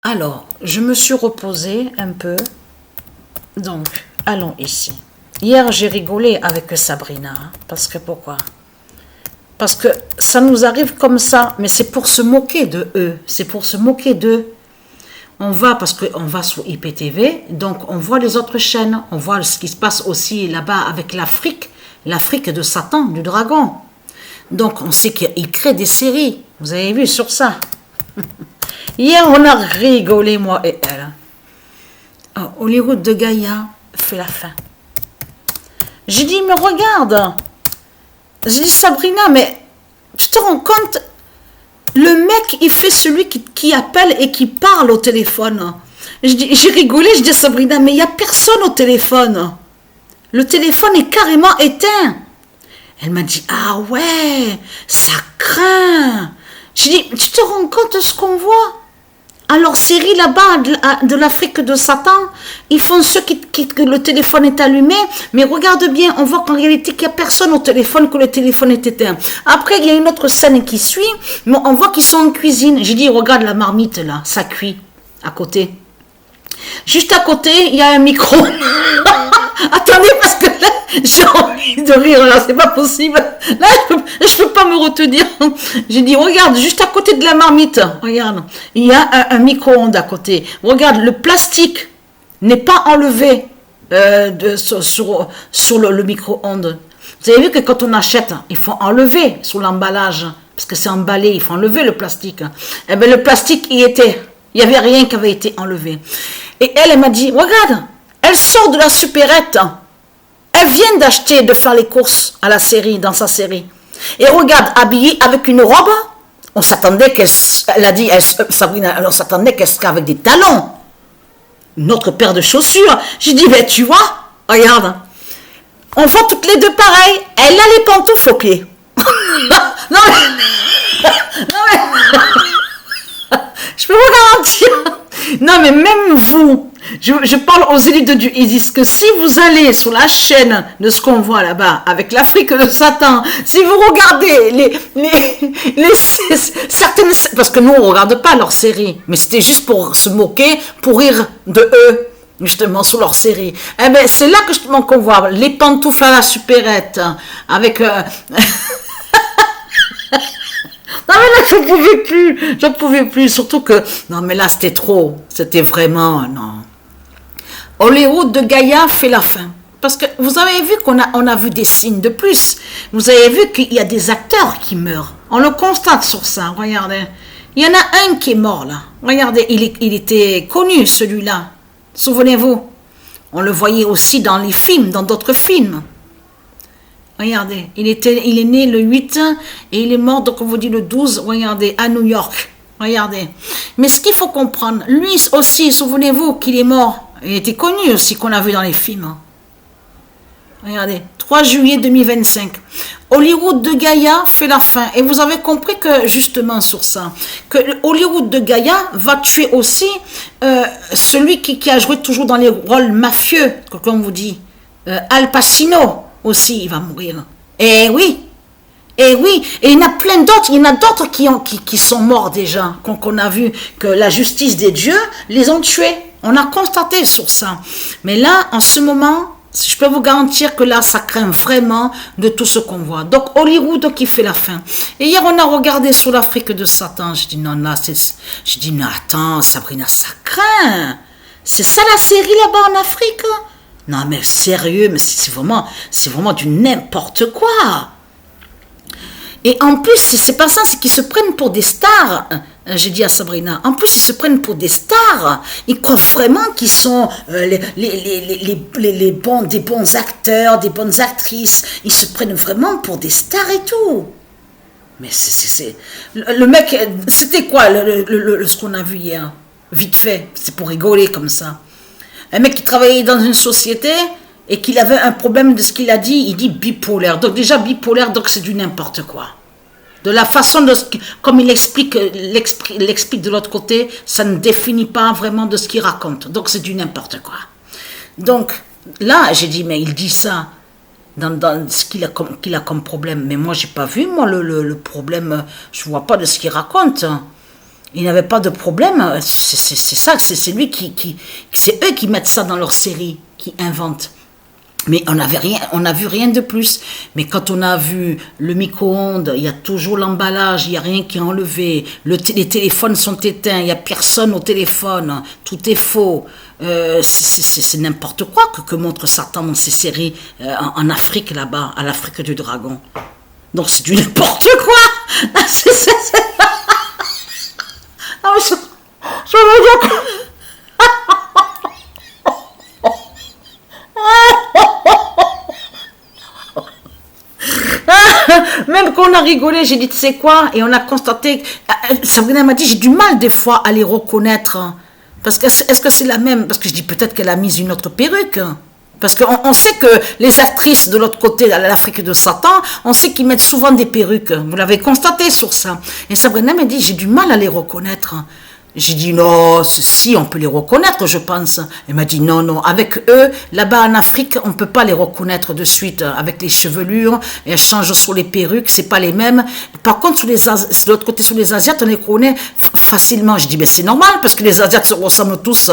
Alors, je me suis reposée un peu. Donc, allons ici. Hier, j'ai rigolé avec Sabrina. Parce que pourquoi? Parce que ça nous arrive comme ça, mais c'est pour se moquer de eux. C'est pour se moquer d'eux. Parce qu'on va sur IPTV, donc on voit les autres chaînes. On voit ce qui se passe aussi là-bas avec l'Afrique de Satan, du dragon. Donc, on sait qu'ils créent des séries. Vous avez vu sur ça? Hier, on a rigolé, moi et elle. Oh, Hollywood de Gaïa fait la fin. J'ai dit, mais regarde. J'ai dit, Sabrina, mais tu te rends compte? Le mec, il fait celui qui appelle et qui parle au téléphone. J'ai rigolé, je dis à Sabrina, mais il n'y a personne au téléphone. Le téléphone est carrément éteint. Elle m'a dit, ah ouais, ça craint. J'ai dit, tu te rends compte de ce qu'on voit? Alors, série là-bas de l'Afrique de Satan, ils font ceux que le téléphone est allumé, mais regarde bien, on voit qu'en réalité, qu'il n'y a personne au téléphone, que le téléphone est éteint. Après, il y a une autre scène qui suit, mais on voit qu'ils sont en cuisine. J'ai dit, regarde la marmite là, ça cuit à côté. Juste à côté, il y a un micro. Attendez, parce que là, j'ai envie de rire, là, c'est pas possible. Là, je peux pas me retenir. J'ai dit, regarde, juste à côté de la marmite, regarde, il y a un micro-ondes à côté. Regarde, le plastique n'est pas enlevé sur le micro-ondes. Vous avez vu que quand on achète, il faut enlever sur l'emballage, parce que c'est emballé, il faut enlever le plastique. Eh bien, le plastique y était. Il n'y avait rien qui avait été enlevé. Et elle m'a dit, regarde, elle sort de la supérette. Elle vient de faire les courses à la série, dans sa série. Et regarde, habillée avec une robe, on s'attendait Sabrina, on s'attendait qu'elle serait avec des talons. Une autre paire de chaussures. J'ai dit, ben tu vois, regarde. On voit toutes les deux pareilles. Elle a les pantoufles aux pieds. Non mais je peux vous garantir. Non, mais même vous, je parle aux élites de Dieu, ils disent que si vous allez sur la chaîne de ce qu'on voit là-bas, avec l'Afrique de Satan, si vous regardez certaines, parce que nous, on ne regarde pas leurs séries, mais c'était juste pour se moquer, pour rire de eux, justement, sur leur série. Eh bien, c'est là que justement qu'on voit les pantoufles à la supérette, avec... Non mais là je ne pouvais plus, surtout que, non mais là c'était trop, c'était vraiment, non. Hollywood de Gaïa fait la fin, parce que vous avez vu qu'on a vu des signes de plus, vous avez vu qu'il y a des acteurs qui meurent, on le constate sur ça, regardez, il y en a un qui est mort là, regardez, il était connu celui-là, souvenez-vous, on le voyait aussi dans les films, dans d'autres films. Regardez, il est né le 8 et il est mort, donc on vous dit le 12, regardez, à New York. Regardez. Mais ce qu'il faut comprendre, lui aussi, souvenez-vous qu'il est mort. Il était connu aussi, qu'on a vu dans les films. Regardez, 3 juillet 2025. Hollywood de Gaïa fait la fin. Et vous avez compris que, justement, sur ça, que Hollywood de Gaïa va tuer aussi celui qui a joué toujours dans les rôles mafieux, comme on vous dit, Al Pacino. Aussi, il va mourir. Eh oui, et il y en a plein d'autres, il y en a d'autres qui sont morts déjà, qu'on a vu que la justice des dieux les ont tués. On a constaté sur ça. Mais là, en ce moment, je peux vous garantir que là, ça craint vraiment de tout ce qu'on voit. Donc, Hollywood qui fait la fin. Et hier, on a regardé sur l'Afrique de Satan. Je dis, non, là, je dis, mais attends, Sabrina, ça craint. C'est ça la série là-bas en Afrique? Non mais sérieux, mais c'est vraiment du n'importe quoi. Et en plus, c'est pas ça, c'est qu'ils se prennent pour des stars. J'ai dit à Sabrina, en plus ils se prennent pour des stars. Ils croient vraiment qu'ils sont des bons acteurs, des bonnes actrices. Ils se prennent vraiment pour des stars et tout. Mais le mec, c'était quoi ce qu'on a vu hier? Vite fait, c'est pour rigoler comme ça. Un mec qui travaillait dans une société et qu'il avait un problème de ce qu'il a dit, il dit bipolaire. Donc déjà bipolaire, donc c'est du n'importe quoi. De la façon comme il l'explique de l'autre côté, ça ne définit pas vraiment de ce qu'il raconte. Donc c'est du n'importe quoi. Donc là, j'ai dit, mais il dit ça dans ce qu'il a comme problème. Mais moi, j'ai pas vu, moi, le problème, je vois pas de ce qu'il raconte. Il n'avait pas de problème. C'est ça, c'est lui c'est eux qui mettent ça dans leur série, qui inventent. Mais on n'a vu rien de plus. Mais quand on a vu le micro-ondes, il y a toujours l'emballage, il n'y a rien qui est enlevé. Les téléphones sont éteints, il n'y a personne au téléphone, tout est faux. C'est n'importe quoi que montre Satan dans ses séries en Afrique là-bas, à l'Afrique du Dragon. Donc c'est du n'importe quoi. Non, mais je veux dire... Même qu'on a rigolé, j'ai dit, tu sais quoi? Et on a constaté, Sabrina m'a dit, j'ai du mal des fois à les reconnaître. Parce que, est-ce que c'est la même? Parce que je dis, peut-être qu'elle a mis une autre perruque. Parce qu'on sait que les actrices de l'autre côté, à l'Afrique de Satan, on sait qu'ils mettent souvent des perruques. Vous l'avez constaté sur ça. Et Sabrina m'a dit, j'ai du mal à les reconnaître. J'ai dit non, si, on peut les reconnaître, je pense. Elle m'a dit non, avec eux, là-bas en Afrique, on ne peut pas les reconnaître de suite. Avec les chevelures, elles changent sur les perruques, c'est pas les mêmes. Par contre, de l'autre côté, sur les Asiates, on les connaît facilement. Je dis, mais c'est normal, parce que les Asiates se ressemblent tous.